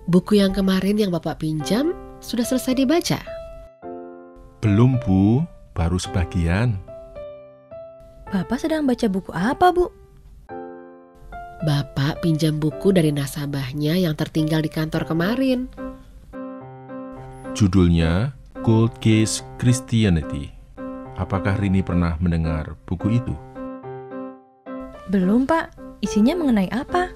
Buku yang kemarin yang Bapak pinjam sudah selesai dibaca? Belum, Bu. Baru sebagian. Bapak sedang baca buku apa, Bu? Bapak pinjam buku dari nasabahnya yang tertinggal di kantor kemarin. Judulnya Cold Case Christianity. Apakah Rini pernah mendengar buku itu? Belum, Pak. Isinya mengenai apa?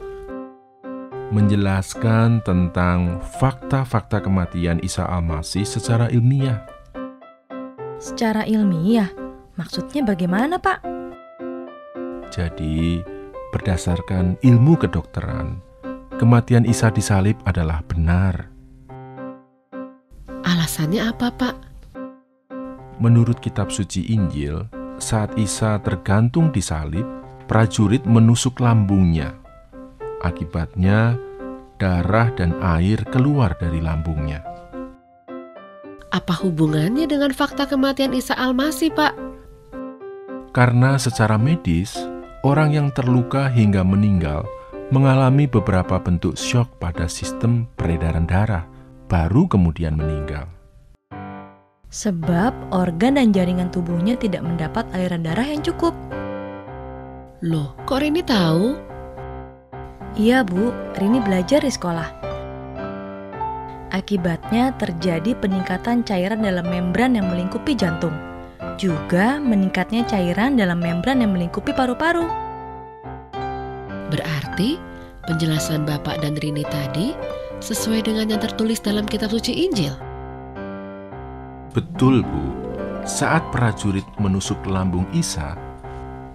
Menjelaskan tentang fakta-fakta kematian Isa Al-Masih secara ilmiah. Secara ilmiah? Maksudnya bagaimana, Pak? Jadi, berdasarkan ilmu kedokteran, kematian Isa disalib adalah benar. Alasannya apa, Pak? Menurut kitab suci Injil, saat Isa tergantung di salib, prajurit menusuk lambungnya. Akibatnya, darah dan air keluar dari lambungnya. Apa hubungannya dengan fakta kematian Isa Al-Masih, Pak? Karena secara medis, orang yang terluka hingga meninggal mengalami beberapa bentuk syok pada sistem peredaran darah, baru kemudian meninggal. Sebab organ dan jaringan tubuhnya tidak mendapat aliran darah yang cukup. Loh, kok Rini tahu? Iya, Bu. Rini belajar di sekolah. Akibatnya terjadi peningkatan cairan dalam membran yang melingkupi jantung. Juga meningkatnya cairan dalam membran yang melingkupi paru-paru. Berarti penjelasan Bapak dan Rini tadi sesuai dengan yang tertulis dalam kitab suci Injil. Betul, Bu. Saat prajurit menusuk lambung Isa,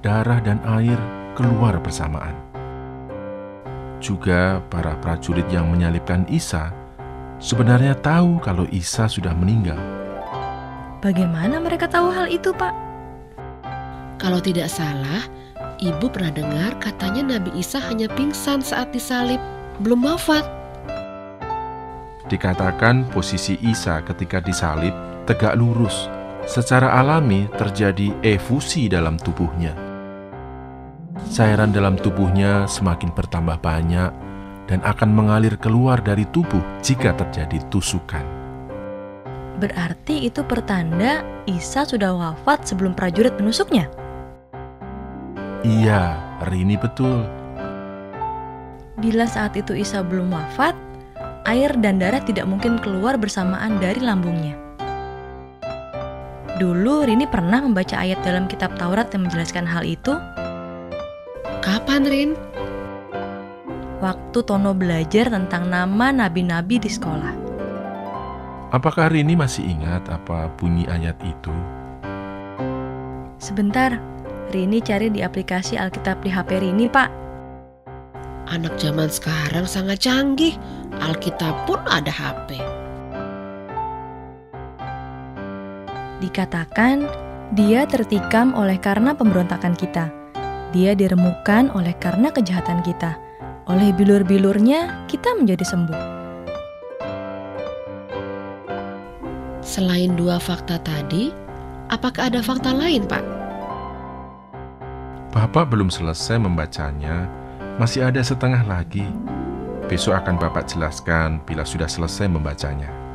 darah dan air keluar bersamaan. Juga para prajurit yang menyalibkan Isa sebenarnya tahu kalau Isa sudah meninggal. Bagaimana mereka tahu hal itu, Pak? Kalau tidak salah, Ibu pernah dengar katanya Nabi Isa hanya pingsan saat disalib, belum wafat. Dikatakan posisi Isa ketika disalib tegak lurus. Secara alami terjadi efusi dalam tubuhnya. Cairan dalam tubuhnya semakin bertambah banyak dan akan mengalir keluar dari tubuh jika terjadi tusukan. Berarti itu pertanda Isa sudah wafat sebelum prajurit menusuknya? Iya, Rini betul. Bila saat itu Isa belum wafat, air dan darah tidak mungkin keluar bersamaan dari lambungnya. Dulu Rini pernah membaca ayat dalam kitab Taurat yang menjelaskan hal itu. Kapan, Rin? Waktu Tono belajar tentang nama nabi-nabi di sekolah. Apakah Rini masih ingat apa bunyi ayat itu? Sebentar, Rini cari di aplikasi Alkitab di HP Rini, Pak. Anak zaman sekarang sangat canggih. Alkitab pun ada HP. Dikatakan, dia tertikam oleh karena pemberontakan kita. Dia diremukkan oleh karena kejahatan kita. Oleh bilur-bilurnya, kita menjadi sembuh. Selain dua fakta tadi, apakah ada fakta lain, Pak? Bapak belum selesai membacanya, masih ada setengah lagi. Besok akan Bapak jelaskan bila sudah selesai membacanya.